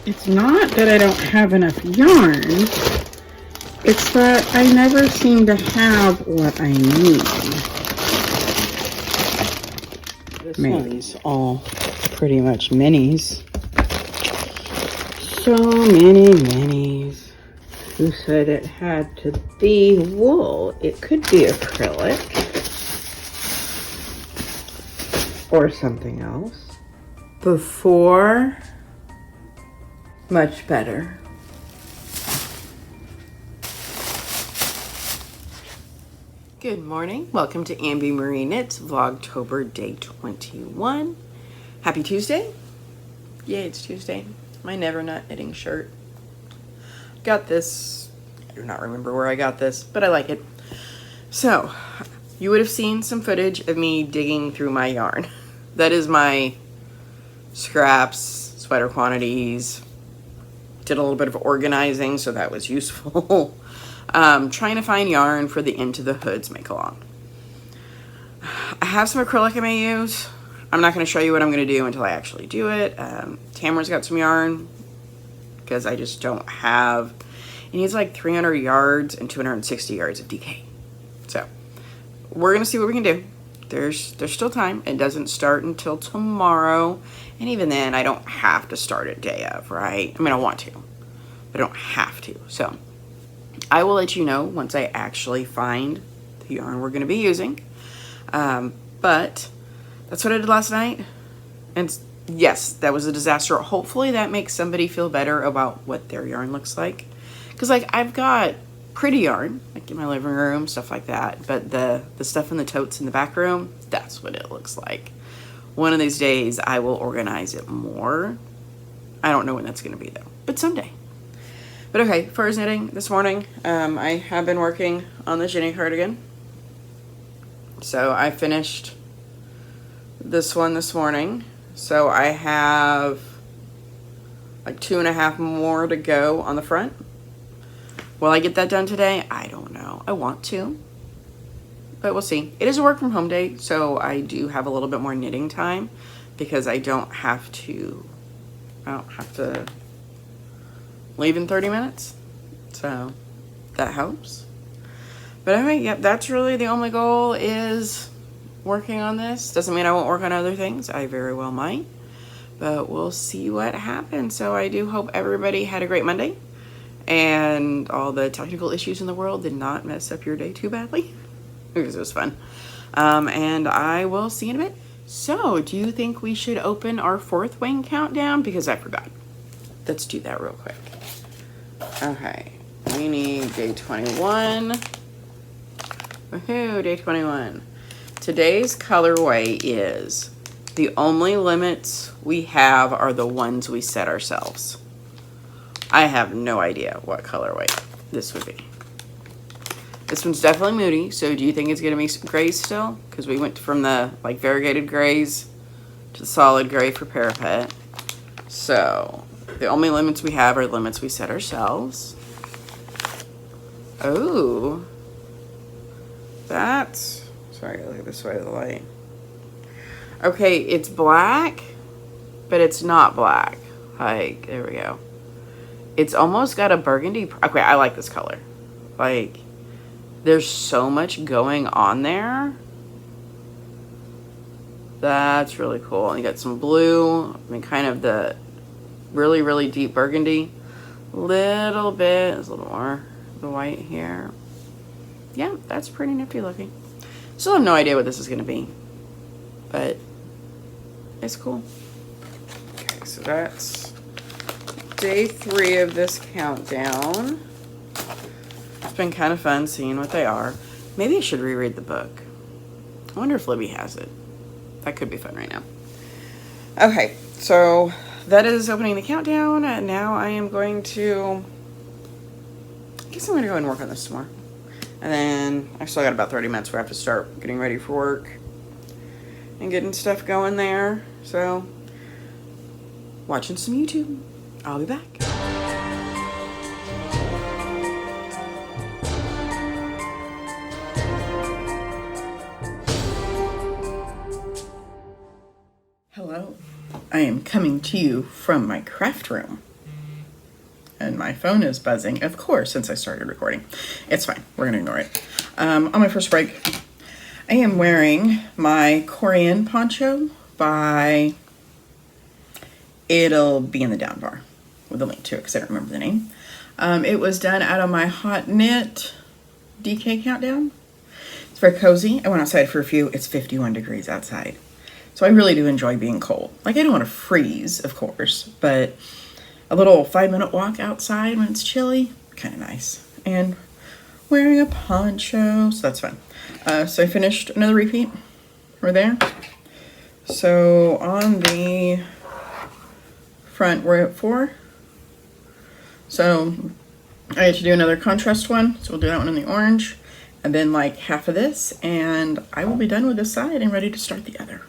It's not that I don't have enough yarn. It's that I never seem to have what I need. This one's all pretty much minis. So many minis. Who said it had to be wool? It could be acrylic. Or something else. Before, much better. Good morning. Welcome to Ambi Marie Knits Vlogtober Day 21. Happy Tuesday. Yay, it's Tuesday. My Never Not Knitting shirt. Got this. I do not remember where I got this, but I like it. So, you would have seen some footage of me digging through my yarn. That is my scraps, sweater quantities. Did a little bit of organizing, so that was useful. Trying to find yarn for the Into the Hoods make-along. I have some acrylic I may use. I'm not going to show you what I'm going to do until I actually do it. Tamara's got some yarn because I just don't have. It needs like 300 yards and 260 yards of DK. So we're going to see what we can do. There's still time. It doesn't start until tomorrow. And even then, I don't have to start it day of, right? I mean, I want to, but I don't have to. So I will let you know once I actually find the yarn we're going to be using. But that's what I did last night. And yes, that was a disaster. Hopefully that makes somebody feel better about what their yarn looks like. Because like I've got pretty yarn, like in my living room, stuff like that. But the stuff in the totes in the back room, that's what it looks like. One of these days I will organize it more. I don't know when that's going to be though, but someday. But okay, as far as knitting this morning, I have been working on the Jenny cardigan. So I finished this one this morning. So I have like 2.5 more to go on the front. Will I get that done today? I don't know. I want to, but we'll see. It is a work from home day, so I do have a little bit more knitting time because I don't have to leave in 30 minutes. So that helps. But anyway, yep, that's really the only goal is working on this. Doesn't mean I won't work on other things. I very well might, but we'll see what happens. So I do hope everybody had a great Monday and all the technical issues in the world did not mess up your day too badly because it was fun. And I will see you in a bit. So do you think we should open our 4th wing countdown? Because I forgot. Let's do that real quick. Okay, we need day 21. Woohoo, day 21. Today's colorway is the only limits we have are the ones we set ourselves. I have no idea what colorway this would be. This one's definitely moody, so do you think it's going to be grays still? Because we went from the like variegated grays to the solid gray for parapet. So the only limits we have are limits we set ourselves. Oh, that's, sorry, look this way of the light. Okay, it's black, but it's not black. Like, there we go. It's almost got a burgundy. Okay, I like this color. Like, there's so much going on there. That's really cool. And you got some blue. I mean, kind of the really, really deep burgundy. Little bit. There's a little more of the white here. Yeah, that's pretty nifty looking. Still have no idea what this is going to be, but it's cool. Okay, so that's day 3 of this countdown. It's been kind of fun seeing what they are. Maybe I should reread the book. I wonder if Libby has it. That could be fun right now. Okay, so that is opening the countdown. And now I am going to, I guess I'm going to go and work on this some more. And then I still got about 30 minutes where I have to start getting ready for work and getting stuff going there. So, watching some YouTube. I'll be back. Hello. I am coming to you from my craft room. and my phone is buzzing, of course, since I started recording. It's fine. We're going to ignore it. On my first break, I am wearing my Corrie poncho by... It'll be in the down bar with a link to it because I don't remember the name. It was done out of my hot knit DK countdown. It's very cozy. I went outside for a few. It's 51 degrees outside. So I really do enjoy being cold. Like, I don't want to freeze, of course, but a little 5-minute walk outside when it's chilly, kind of nice. And wearing a poncho, so that's fun. So I finished another repeat. We're there. So on the front, we're at 4. So I had to do another contrast one. So we'll do that one in the orange. And then like half of this. And I will be done with this side and ready to start the other.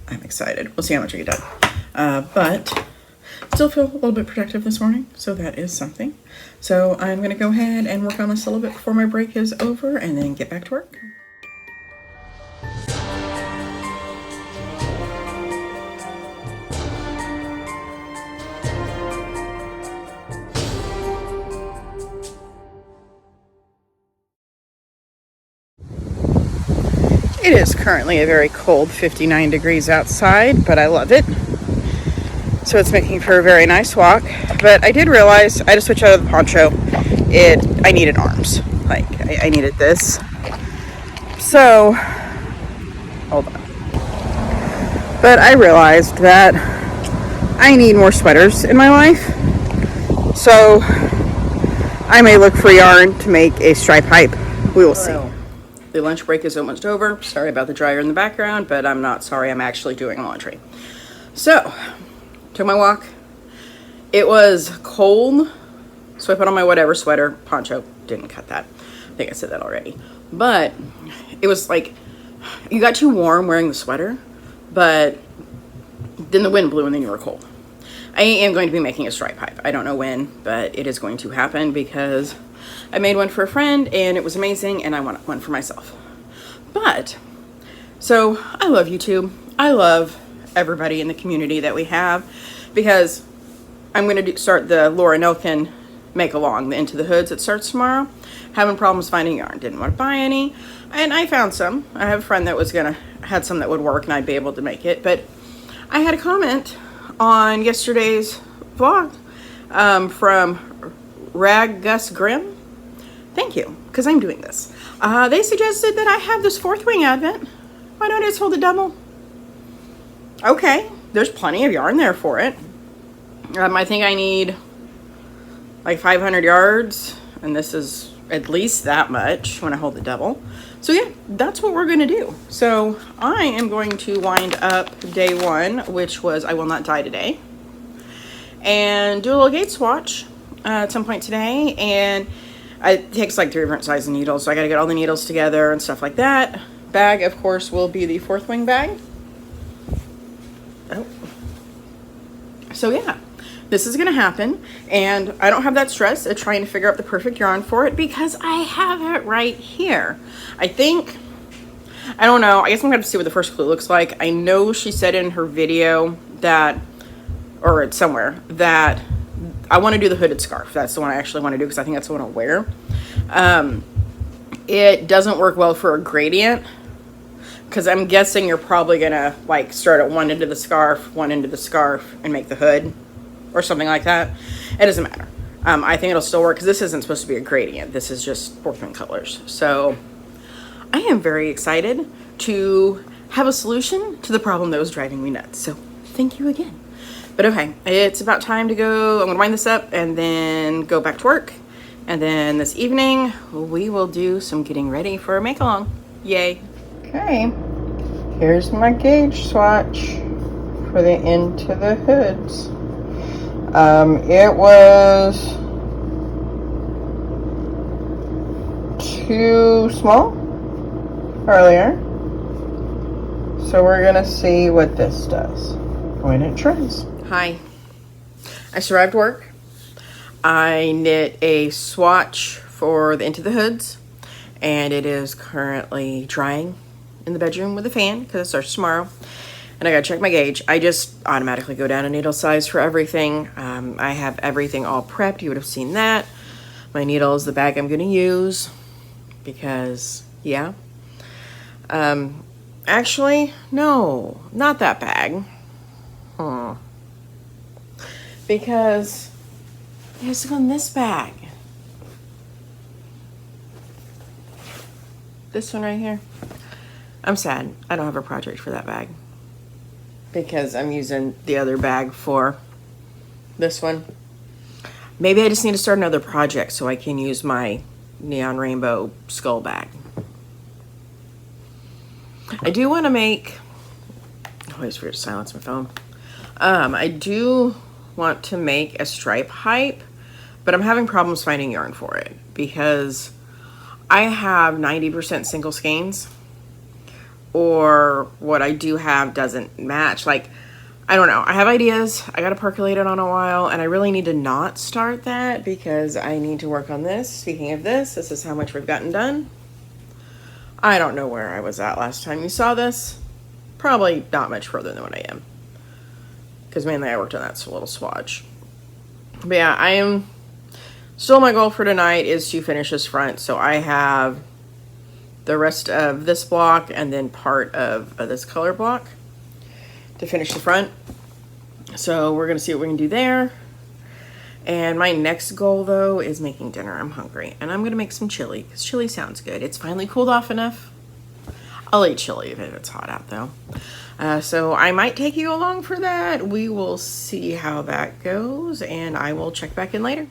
I'm excited. We'll see how much I get done. But still feel a little bit productive this morning, so that is something. So I'm going to go ahead and work on this a little bit before my break is over and then get back to work. It is currently a very cold 59 degrees outside, but I love it. So it's making for a very nice walk. But I did realize I had to switch out of the poncho. I needed arms. Like, I needed this. So, hold on. But I realized that I need more sweaters in my life. So, I may look for yarn to make a stripe hype. We will see. The lunch break is almost over. Sorry about the dryer in the background, but I'm not sorry. I'm actually doing laundry. So, took my walk. It was cold, so I put on my whatever sweater. Poncho, didn't cut that. I think I said that already. But it was like, you got too warm wearing the sweater, but then the wind blew and then you were cold. I am going to be making a stripe hype. I don't know when, but it is going to happen because I made one for a friend and it was amazing and I want one for myself. But, so I love YouTube. I love everybody in the community that we have because I'm going to start the Laura Nelkin make along, the Into the Hoods. It starts tomorrow. Having problems finding yarn. Didn't want to buy any. And I found some. I have a friend that was had some that would work and I'd be able to make it. But I had a comment on yesterday's vlog from Rag Gus Grimm. Thank you, because I'm doing this. They suggested that I have this 4th wing advent. Why don't I just hold a double? Okay, there's plenty of yarn there for it. I think I need like 500 yards, and this is at least that much when I hold the double. So yeah, that's what we're gonna do. So I am going to wind up day 1, which was I will not die today, and do a little gate swatch at some point today. And it takes like 3 different sizes of needles, so I gotta get all the needles together and stuff like that. Bag, of course, will be the 4th wing bag. Oh. So yeah, this is gonna happen, and I don't have that stress of trying to figure out the perfect yarn for it because I have it right here. I think, I don't know, I guess I'm gonna have to see what the first clue looks like. I know she said in her video that, or it's somewhere, that I want to do the hooded scarf. That's the one I actually want to do because I think that's the one I'll wear. It doesn't work well for a gradient because I'm guessing you're probably gonna like start at one end of the scarf, and make the hood or something like that. It doesn't matter. I think it'll still work because this isn't supposed to be a gradient. This is just 4th wing colors. So I am very excited to have a solution to the problem that was driving me nuts. So thank you again. But okay, it's about time to go. I'm gonna wind this up and then go back to work. And then this evening, we will do some getting ready for a make along. Yay. Okay, here's my gauge swatch for the Into the Hoods. It was too small earlier. So we're gonna see what this does when it trims. Hi, I survived work. I knit a swatch for the Into the Hoods, and it is currently drying in the bedroom with a fan because it starts tomorrow. And I gotta check my gauge. I just automatically go down a needle size for everything. I have everything all prepped. You would have seen that. My needle is the bag I'm gonna use because, yeah. Actually, no, not that bag. Because it has to go in this bag. This one right here. I'm sad. I don't have a project for that bag because I'm using the other bag for this one. Maybe I just need to start another project so I can use my neon rainbow skull bag. I do want to make, I always forget to silence my phone. I do want to make a stripe hype, but I'm having problems finding yarn for it because I have 90% single skeins, or what I do have doesn't match. Like, I don't know. I have ideas. I got to percolate it on a while, and I really need to not start that because I need to work on this. Speaking of this is how much we've gotten done. I don't know where I was at last time you saw this. Probably not much further than what I am, because mainly I worked on that little swatch. But yeah, I am still, my goal for tonight is to finish this front. So I have the rest of this block and then part of this color block to finish the front. So we're gonna see what we can do there. And my next goal though is making dinner. I'm hungry and I'm gonna make some chili because chili sounds good. It's finally cooled off enough. I'll eat chili if it's hot out though. So I might take you along for that. We will see how that goes and I will check back in later.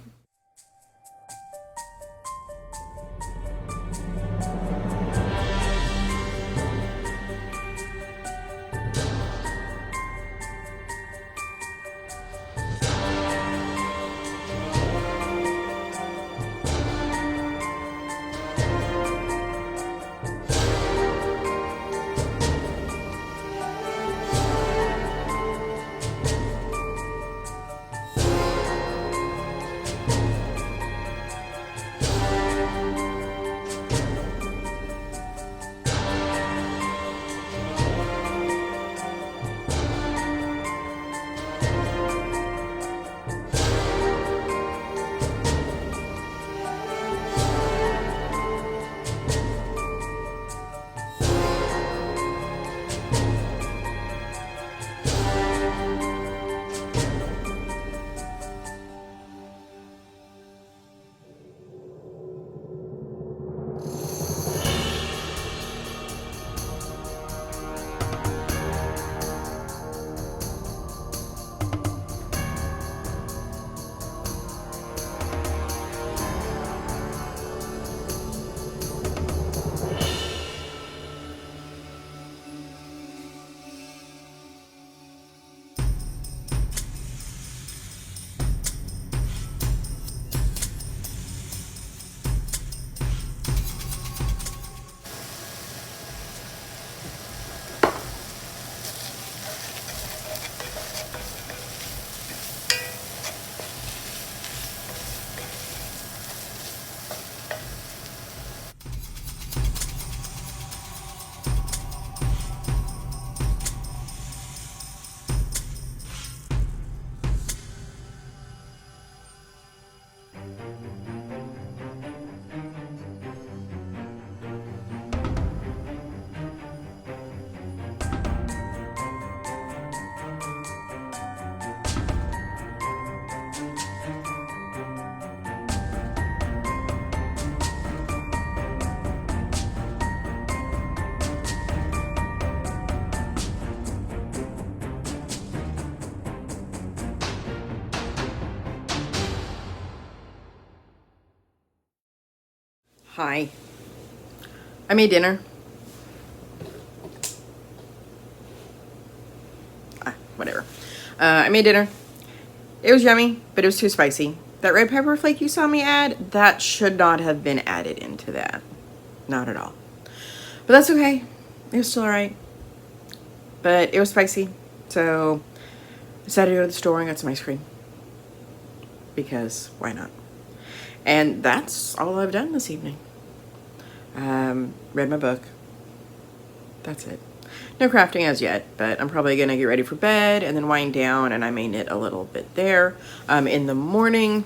Hi. I made dinner. Whatever. I made dinner. It was yummy, but it was too spicy. That red pepper flake you saw me add, that should not have been added into that. Not at all. But that's okay. It was still alright. But it was spicy. So I decided to go to the store and got some ice cream. Because why not? And that's all I've done this evening. Read my book. That's it. no crafting as yet, but I'm probably gonna get ready for bed and then wind down, and I may knit a little bit there. In the morning,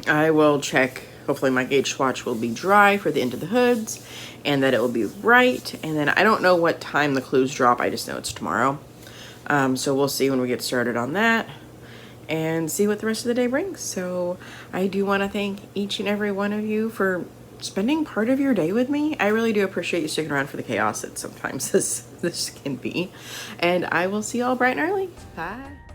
I will check, hopefully my gauge swatch will be dry for the end of the hoods and that it will be right. And then I don't know what time the clues drop, I just know it's tomorrow. So we'll see when we get started on that and see what the rest of the day brings. So I do want to thank each and every one of you for spending part of your day with me. I really do appreciate you sticking around for the chaos that sometimes this can be. And I will see you all bright and early. Bye.